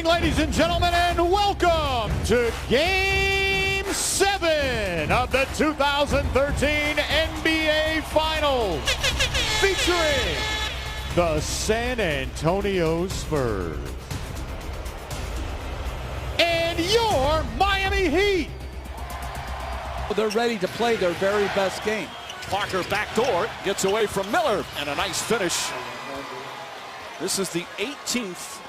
evening, ladies and gentlemen, and welcome to Game 7 of the 2013 NBA Finals, featuring the San Antonio Spurs and your Miami Heat. They're ready to play their very best game. Parker backdoor, gets away from Miller, and a nice finish. This is the 18th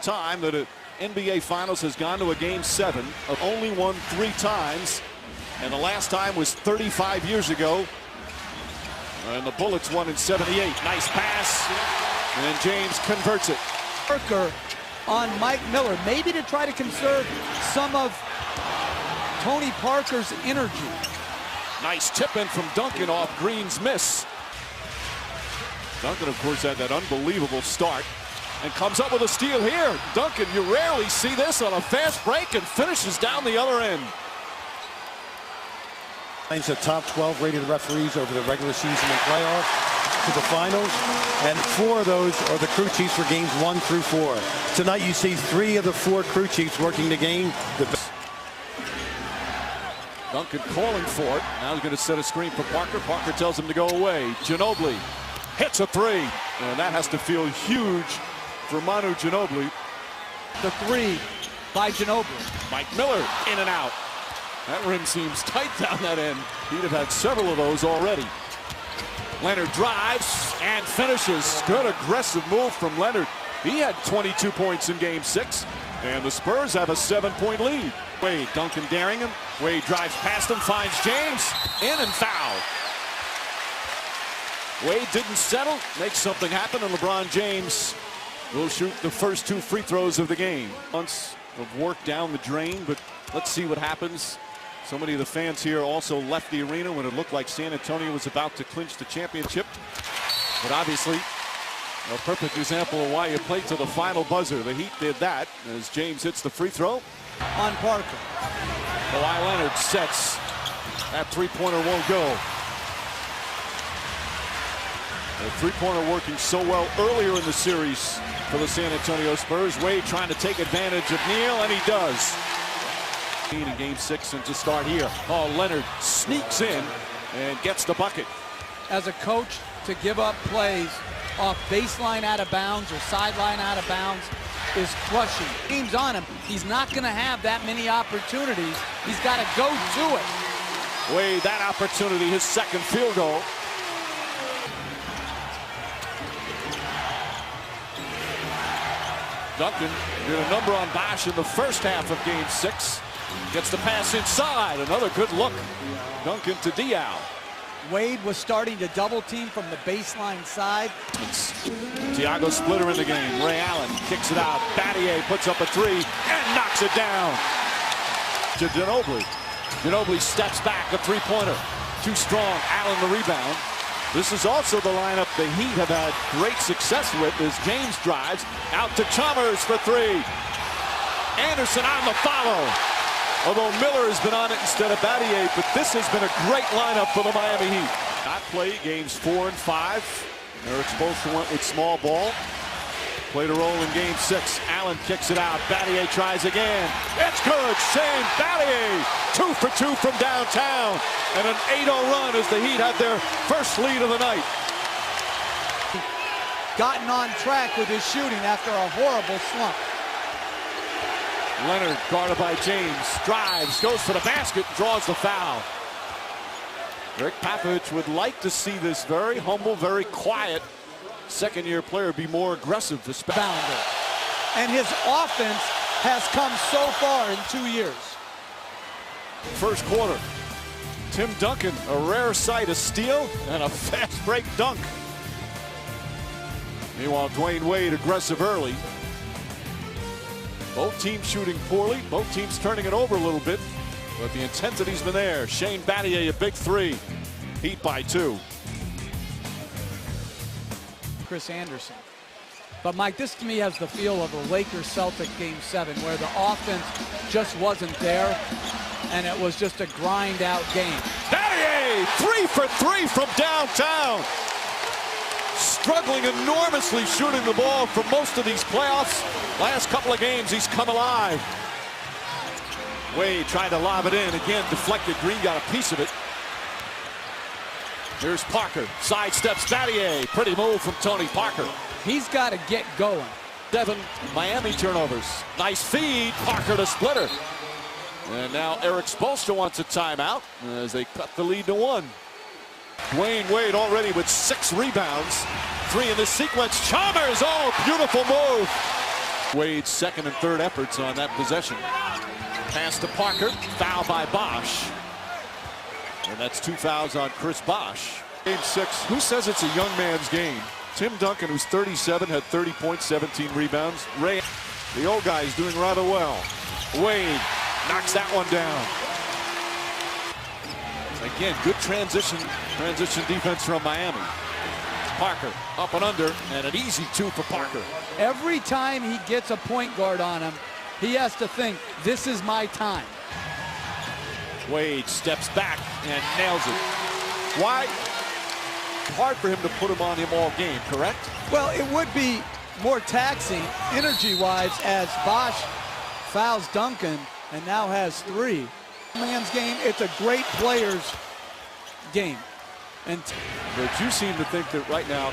time that an NBA Finals has gone to a Game 7. Only won 3 times, and the last time was 35 years ago. And the Bullets won in '78. Nice pass, and then James converts it. Parker on Mike Miller, maybe to try to conserve some of Tony Parker's energy. Nice tip in from Duncan off Green's miss. Duncan, of course, had that unbelievable start and comes up with a steal here. Duncan, you rarely see this on a fast break, and finishes down the other end. The top 12 rated referees over the regular season and playoff to the finals, and 4 of those are the crew chiefs for games 1 through 4. Tonight you see 3 of the 4 crew chiefs working the game. Duncan calling for it. Now he's going to set a screen for Parker. Parker tells him to go away. Ginobili hits a 3, and that has to feel huge for Manu Ginobili. The 3 by Ginobili. Mike Miller in and out. That rim seems tight down that end. He'd have had several of those already. Leonard drives and finishes. Good aggressive move from Leonard. He had 22 points in Game 6, and the Spurs have a 7-point lead. Wade, Duncan daring him. Wade drives past him, finds James, in and foul. Wade didn't settle, makes something happen, and LeBron James will shoot the first 2 free throws of the game. Months of work down the drain, but let's see what happens. So many of the fans here also left the arena when it looked like San Antonio was about to clinch the championship. But obviously, a perfect example of why you play to the final buzzer. The Heat did that as James hits the free throw. On Parker. Kawhi Leonard sets. That three-pointer won't go. The three-pointer working so well earlier in the series for the San Antonio Spurs. Wade trying to take advantage of Neal, and he does. In Game 6, and to start here, Leonard sneaks in and gets the bucket. As a coach, to give up plays off baseline out of bounds or sideline out of bounds is crushing. Team's on him. He's not going to have that many opportunities. He's got to go to it. Wade, that opportunity, his second field goal. Duncan did a number on Bosch in the first half of Game 6. Gets the pass inside. Another good look. Duncan to Diaw. Wade was starting to double team from the baseline side. Thiago Splitter in the game. Ray Allen kicks it out. Battier puts up a 3 and knocks it down to Ginobili. Ginobili steps back, a three-pointer. Too strong. Allen the rebound. This is also the lineup the Heat have had great success with as James drives out to Chalmers for 3. Anderson on the follow. Although Miller has been on it instead of Battier, but this has been a great lineup for the Miami Heat. Not play games 4 and 5. Eric Spoelstra went with small ball. Played a role in Game 6. Allen kicks it out. Battier tries again. It's good. Shane Battier. 2 for 2 from downtown. And an 8-0 run as the Heat have their first lead of the night. Gotten on track with his shooting after a horrible slump. Leonard guarded by James. Drives, goes for the basket, draws the foul. Rick Papovich would like to see this very humble, very quiet second-year player be more aggressive. Bounder. And his offense has come so far in 2 years. First quarter. Tim Duncan, a rare sight, a steal and a fast break dunk. Meanwhile, Dwayne Wade aggressive early. Both teams shooting poorly. Both teams turning it over a little bit. But the intensity's been there. Shane Battier, a big 3. Heat by 2. Chris Anderson. But Mike, this to me has the feel of a Lakers-Celtic Game 7 where the offense just wasn't there and it was just a grind-out game. Battier, 3 for 3 from downtown. struggling enormously shooting the ball for most of these playoffs. Last couple of games, he's come alive. Wade tried to lob it in. Again, deflected. Green got a piece of it. Here's Parker. Sidesteps Battier. Pretty move from Tony Parker. He's got to get going. 7 Miami turnovers. Nice feed. Parker to Splitter. And now Eric Spoelstra wants a timeout as they cut the lead to 1. Dwayne Wade already with 6 rebounds. 3 in this sequence. Chalmers. Oh, beautiful move. Wade's second and third efforts on that possession. Pass to Parker. Foul by Bosch. And that's 2 fouls on Chris Bosch. Game 6. Who says it's a young man's game? Tim Duncan, who's 37, had 30 points, 17 rebounds. Ray, the old guy, is doing rather well. Wade knocks that one down. Again, good transition defense from Miami. Parker up and under, and an easy 2 for Parker. Every time he gets a point guard on him, he has to think, this is my time. Wade steps back and nails it. Why? Hard for him to put him on him all game, correct? Well, it would be more taxing energy-wise as Bosch fouls Duncan and now has 3. Man's game, it's a great player's game. But you seem to think that right now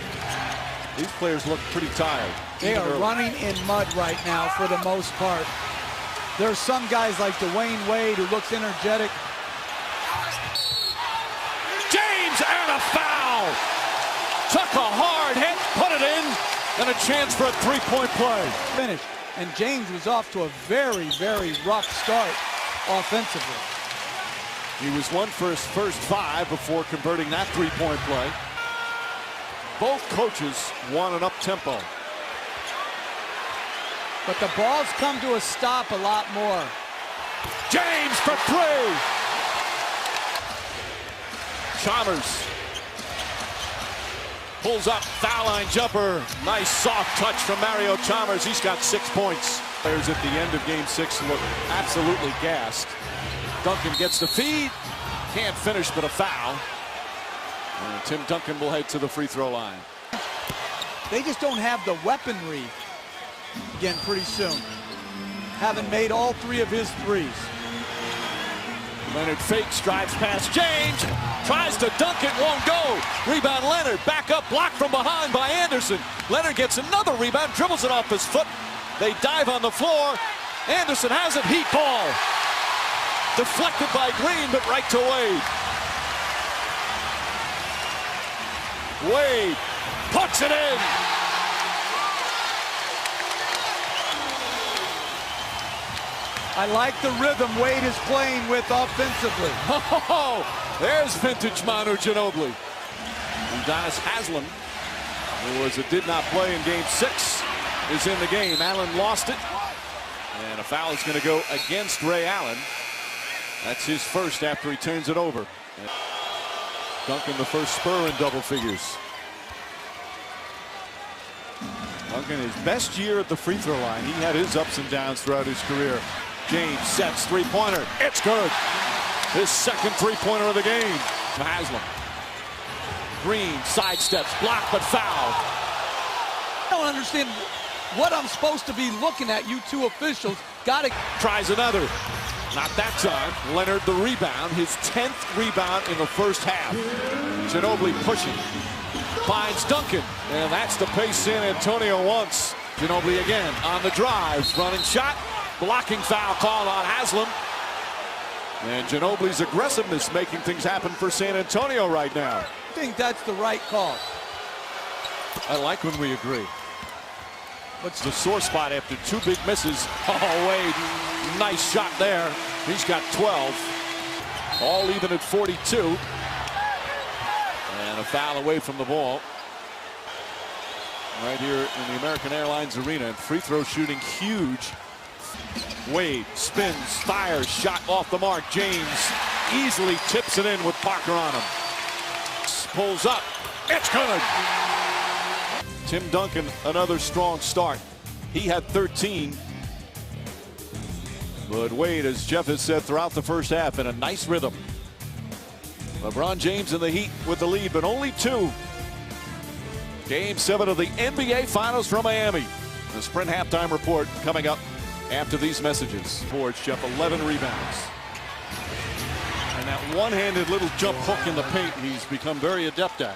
these players look pretty tired. They are running in mud right now for the most part. There's some guys like Dwayne Wade who looks energetic. James, and a foul! Took a hard hit, put it in, and a chance for a 3-point play. Finish. And James was off to a very, very rough start offensively. He was 1 for his first 5 before converting that 3-point play. Both coaches want an up-tempo. But the ball's come to a stop a lot more. James for 3. Chalmers pulls up, foul line jumper. Nice soft touch from Mario Chalmers. He's got 6 points. Players at the end of game 6 look absolutely gassed. Duncan gets the feed. Can't finish, but a foul. And Tim Duncan will head to the free throw line. They just don't have the weaponry again pretty soon. Having made all 3 of his threes. Leonard fakes, drives past James, tries to dunk it, won't go. Rebound Leonard, back up, blocked from behind by Anderson. Leonard gets another rebound, dribbles it off his foot. They dive on the floor. Anderson has it, heat ball. Deflected by Green, but right to Wade. Wade puts it in. I like the rhythm Wade is playing with offensively. Oh, there's vintage Manu Ginobili. Udonis Haslem, who did not play in game 6, is in the game. Allen lost it. And a foul is going to go against Ray Allen. That's his first after he turns it over. Duncan, the first Spur in double figures. Duncan, his best year at the free throw line. He had his ups and downs throughout his career. James sets 3-pointer. It's good. His second 3-pointer of the game. Haslem. Green sidesteps, blocked but fouled. I don't understand what I'm supposed to be looking at. You 2 officials got to. Tries another. Not that time. Leonard the rebound. His 10th rebound in the first half. Ginobili pushing. Finds Duncan. And that's the pace San Antonio wants. Ginobili again on the drive. Running shot. Blocking foul call on Haslem. And Ginobili's aggressiveness making things happen for San Antonio right now. I think that's the right call. I like when we agree. What's the sore spot after 2 big misses? Oh, Wade, nice shot there. He's got 12. All even at 42. And a foul away from the ball. Right here in the American Airlines Arena. And free throw shooting huge. Wade spins, fires, shot off the mark. James easily tips it in with Parker on him. Pulls up. It's good. Tim Duncan, another strong start. He had 13. But Wade, as Jeff has said throughout the first half, in a nice rhythm. LeBron James and the Heat with the lead, but only 2 Game 7 of the NBA Finals from Miami. The Sprint halftime report coming up after these messages. Forge Jeff 11 rebounds. And that one-handed little jump hook in the paint he's become very adept at.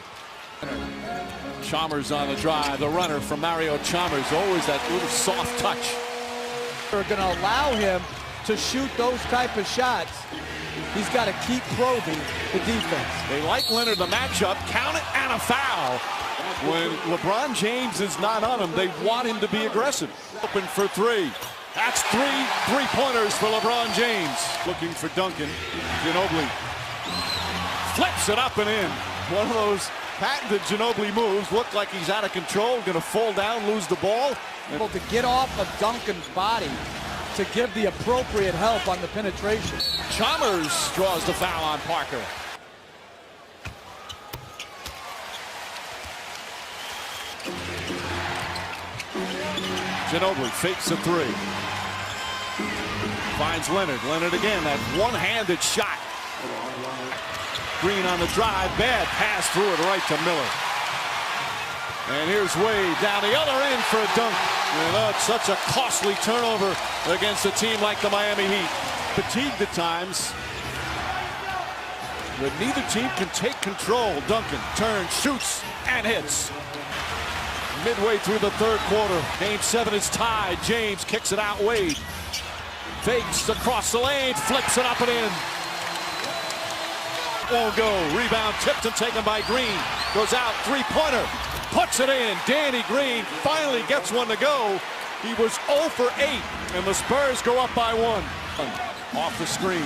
Chalmers on the drive. The runner from Mario Chalmers. Always that little soft touch. They're going to allow him to shoot those type of shots. He's got to keep probing the defense. They like Leonard the matchup. Count it and a foul. When LeBron James is not on him, they want him to be aggressive. Open for three. That's three-pointers for LeBron James. Looking for Duncan. Ginobili flips it up and in. One of those patented Ginobili moves. Looked like he's out of control. Going to fall down, lose the ball. Able to get off of Duncan's body to give the appropriate help on the penetration. Chalmers draws the foul on Parker. Ginobili fakes a three. Finds Leonard. Leonard again, that one-handed shot. Green on the drive. Bad pass through it right to Miller. And here's Wade down the other end for a dunk. And that's such a costly turnover against a team like the Miami Heat. Fatigued at times. But neither team can take control. Duncan turns, shoots, and hits. Midway through the third quarter, Game 7 is tied. James kicks it out. Wade fakes across the lane, flips it up and in. Won't go. Rebound tipped and taken by Green. Goes out, three-pointer. Puts it in. Danny Green finally gets one to go. He was 0 for 8, and the Spurs go up by 1. Off the screen.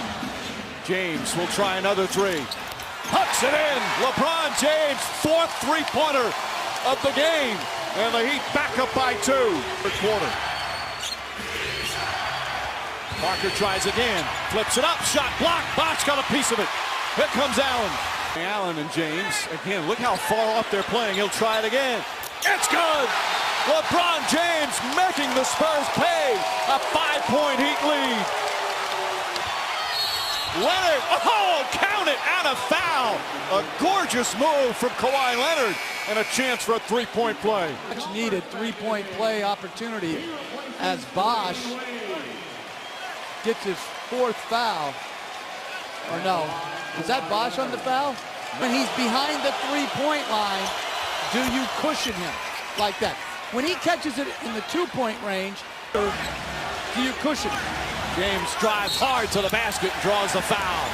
James will try another three. Puts it in. LeBron James, 4th three-pointer of the game. And the Heat back up by 2. Third quarter. Parker tries again. Flips it up. Shot blocked. Bosh got a piece of it. Here comes Allen. Allen and James. Again, look how far off they're playing. He'll try it again. It's good. LeBron James making the Spurs pay. A 5-point Heat lead. Leonard, oh, count it, and a foul. A gorgeous move from Kawhi Leonard, and a chance for a three-point play. Much needed three-point play opportunity as Bosh gets his 4th foul. Or no, is that Bosh on the foul? When he's behind the three-point line, do you cushion him like that? When he catches it in the 2-point range, do you cushion him? James drives hard to the basket and draws the foul.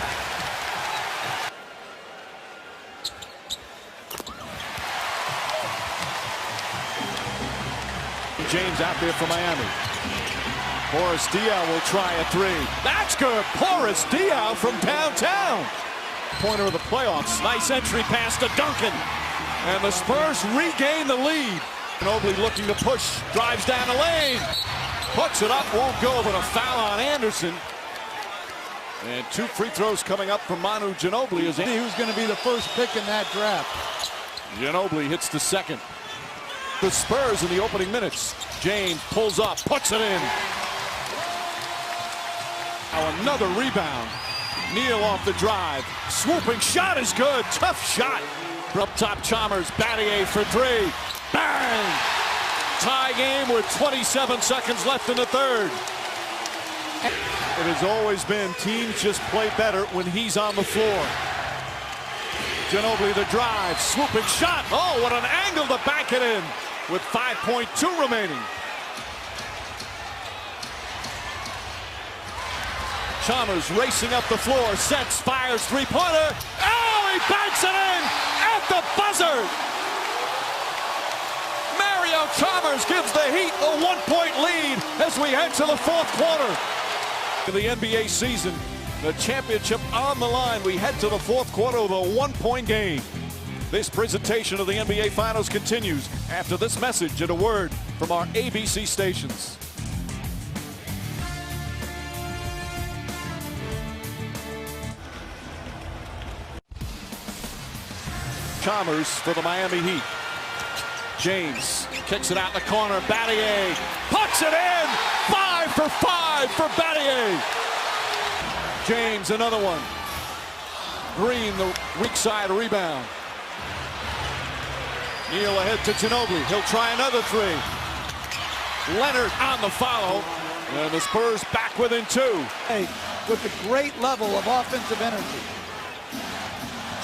James out there for Miami. Boris Diaw will try a three. That's good. Boris Diaw from downtown. Pointer of the playoffs. Nice entry pass to Duncan. And the Spurs regain the lead. Ginobili looking to push. Drives down the lane. Puts it up, won't go, but a foul on Anderson. And 2 free throws coming up from Manu Ginobili. Is who's going to be the first pick in that draft? Ginobili hits the second. The Spurs in the opening minutes. James pulls up, puts it in. Now another rebound. Neal off the drive. Swooping shot is good. Tough shot. Up top, Chalmers. Battier for 3. Bang! Tie game with 27 seconds left in the third. It has always been teams just play better when he's on the floor. Ginobili the drive, swooping shot. Oh, what an angle to back it in with 5.2 remaining. Chalmers racing up the floor, sets, fires, three-pointer. Oh, he banks it in at the buzzer. Mario Chalmers gives the Heat a 1-point lead as we head to the 4th quarter. The NBA season, the championship on the line. We head to the 4th quarter with a 1-point game. This presentation of the NBA Finals continues after this message and a word from our ABC stations. Chalmers for the Miami Heat. James kicks it out in the corner. Battier puts it in. 5 for 5 for Battier. James, another one. Green, the weak side rebound. Neal ahead to Ginobili. He'll try another three. Leonard on the follow. And the Spurs back within 2. Hey, with a great level of offensive energy.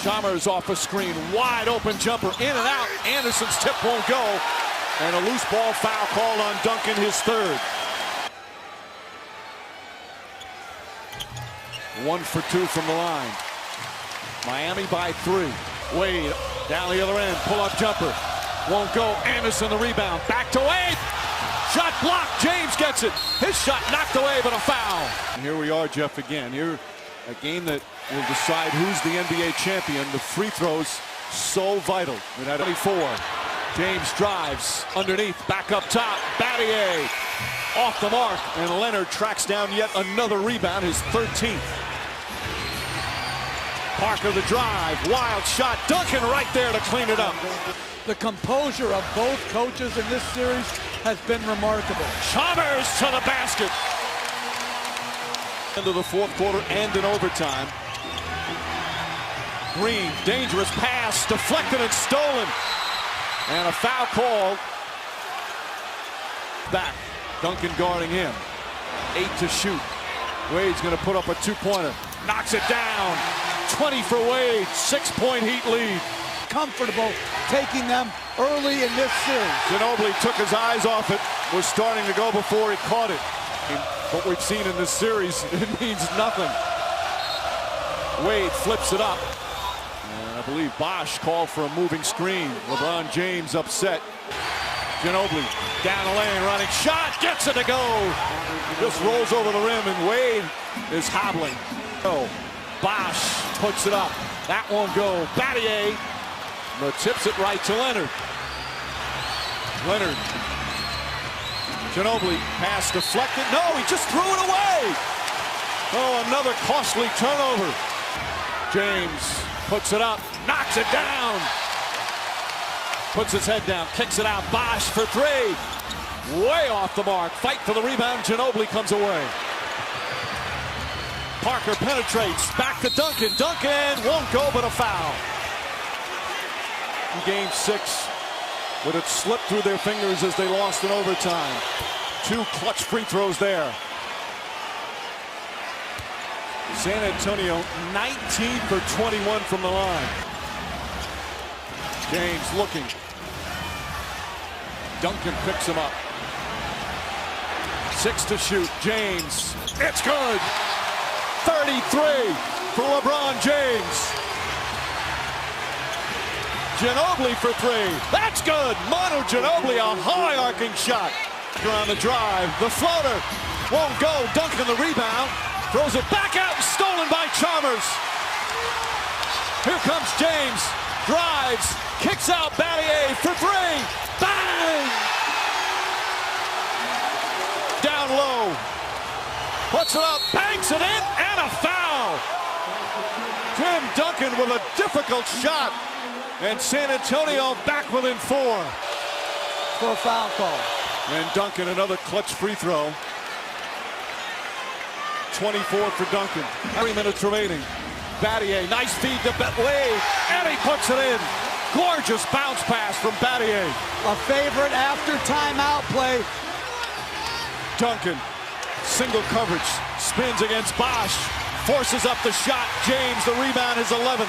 Chalmers off a screen. Wide open jumper. In and out. Anderson's tip won't go. And a loose ball foul called on Duncan, his 3rd. 1 for 2 from the line. Miami by 3. Wade down the other end. Pull-up jumper. Won't go. Anderson the rebound. Back to Wade. Shot blocked. James gets it. His shot knocked away, but a foul. And here we are, Jeff, again. Here, a game that will decide who's the NBA champion. The free throws so vital. And at 24, James drives underneath. Back up top. Battier off the mark. And Leonard tracks down yet another rebound, his 13th. Parker the drive, wild shot, Duncan right there to clean it up. The composure of both coaches in this series has been remarkable. Chalmers to the basket. Into the 4th quarter and in overtime. Green, dangerous pass, deflected and stolen. And a foul called. Back, Duncan guarding him. 8 to shoot. Wade's gonna put up a 2-pointer. Knocks it down. 20 for Wade, 6-point Heat lead. Comfortable taking them early in this series. Ginobili took his eyes off it, was starting to go before he caught it. What we've seen in this series, it means nothing. Wade flips it up. And I believe Bosch called for a moving screen. LeBron James upset. Ginobili down the lane, running shot, gets it to go. Just rolls over the rim, and Wade is hobbling. Oh. Bosch puts it up. That won't go. Battier tips it right to Leonard. Leonard. Ginobili pass deflected. No, he just threw it away. Oh, another costly turnover. James puts it up, knocks it down. Puts his head down, kicks it out. Bosch for 3. Way off the mark. Fight for the rebound. Ginobili comes away. Parker penetrates, back to Duncan. Duncan won't go, but a foul. In game 6, but it slipped through their fingers as they lost in overtime. 2 clutch free throws there. San Antonio 19 for 21 from the line. James looking. Duncan picks him up. 6 to shoot. James, it's good. 33 for LeBron James. Ginobili for 3. That's good. Manu Ginobili, a high arcing shot. On the drive, the floater won't go. Duncan the rebound, throws it back out and stolen by Chalmers. Here comes James, drives, kicks out Battier for 3. Bang! Down low. Puts it up, banks it in, and a foul. Tim Duncan with a difficult shot. And San Antonio back within 4. For a foul call. And Duncan, another clutch free throw. 24 for Duncan. 3 minutes remaining. Battier, nice feed to Wade, and he puts it in. Gorgeous bounce pass from Battier. A favorite after timeout play. Duncan. Single coverage, spins against Bosch, forces up the shot. James, the rebound, is 11th.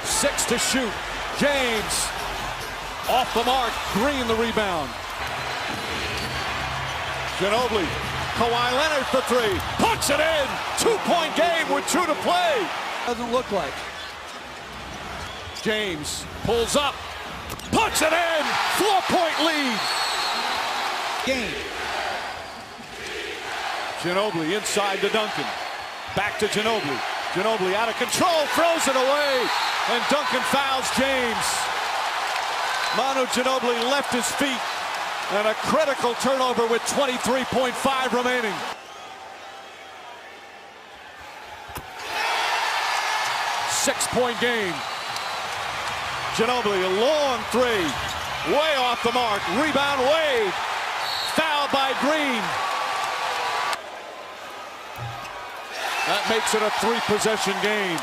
6 to shoot. James, off the mark. Green, the rebound. Ginobili, Kawhi Leonard for 3. Puts it in. 2-point game with 2 to play. Doesn't look like. James pulls up, puts it in. 4-point lead. Game. Ginobili inside to Duncan. Back to Ginobili. Ginobili out of control, throws it away. And Duncan fouls James. Manu Ginobili left his feet. And a critical turnover with 23.5 remaining. Six-point game. Ginobili, a long 3. Way off the mark. Rebound Wade. Fouled by Green. That makes it a 3-possession game.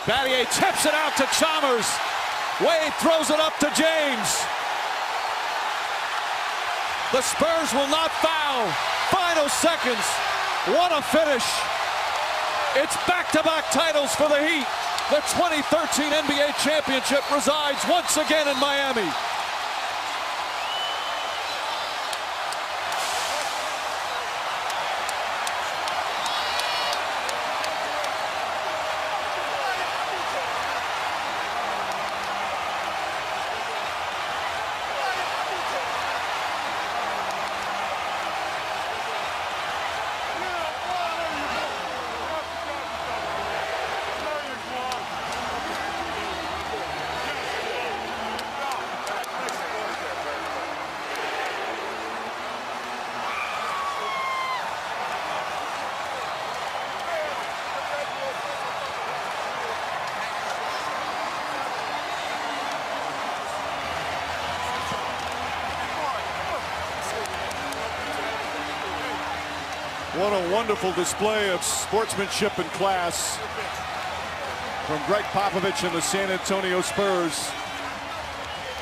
Battier tips it out to Chalmers. Wade throws it up to James. The Spurs will not foul. Final seconds. What a finish. It's back-to-back titles for the Heat. The 2013 NBA championship resides once again in Miami. What a wonderful display of sportsmanship and class from Greg Popovich and the San Antonio Spurs.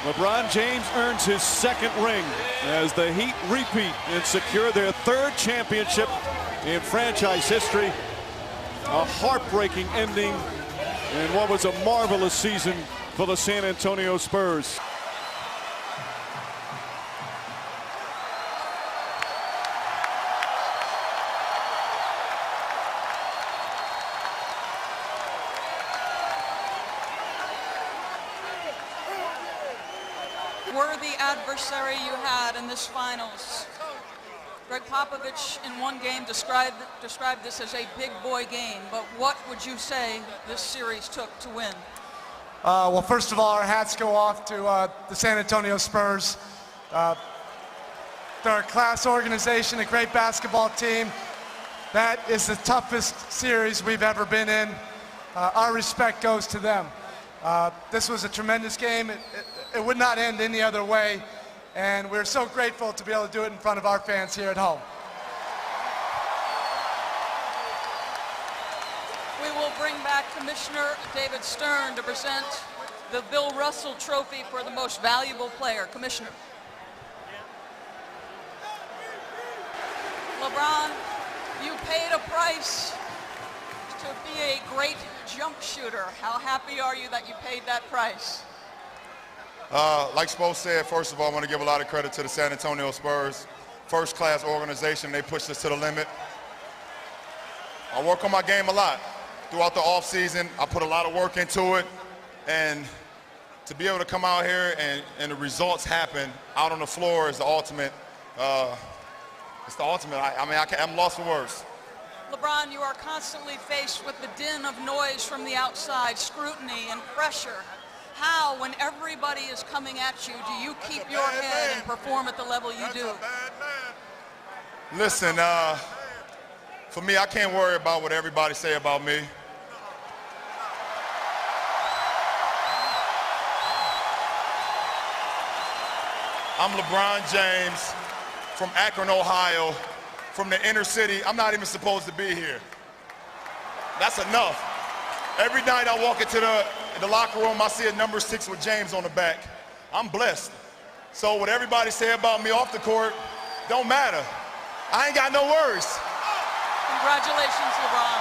LeBron James earns his second ring as the Heat repeat and secure their third championship in franchise history. A heartbreaking ending in what was a marvelous season for the San Antonio Spurs. Worthy adversary you had in this finals. Greg Popovich in one game described this as a big boy game, but what would you say this series took to win? Well, first of all, our hats go off to the San Antonio Spurs. They're a class organization, a great basketball team. That is the toughest series we've ever been in. Our respect goes to them. This was a tremendous game. It would not end any other way, and we're so grateful to be able to do it in front of our fans here at home. We will bring back Commissioner David Stern to present the Bill Russell Trophy for the most valuable player. Commissioner. LeBron, you paid a price to be a great jump shooter. How happy are you that you paid that price? Like Spo said, first of all, I want to give a lot of credit to the San Antonio Spurs. First-class organization. They pushed us to the limit. I work on my game a lot. Throughout the offseason, I put a lot of work into it. And to be able to come out here and the results happen out on the floor is the ultimate. It's the ultimate. I'm lost for words. LeBron, you are constantly faced with the din of noise from the outside, scrutiny and pressure. How, when everybody is coming at you, do you keep your head and perform at the level you do? Listen, for me, I can't worry about what everybody say about me. I'm LeBron James from Akron, Ohio, from the inner city. I'm not even supposed to be here. That's enough. Every night I walk into the locker room, I see a number 6 with James on the back. I'm blessed. So what everybody say about me off the court don't matter. I ain't got no worries. Congratulations, LeBron.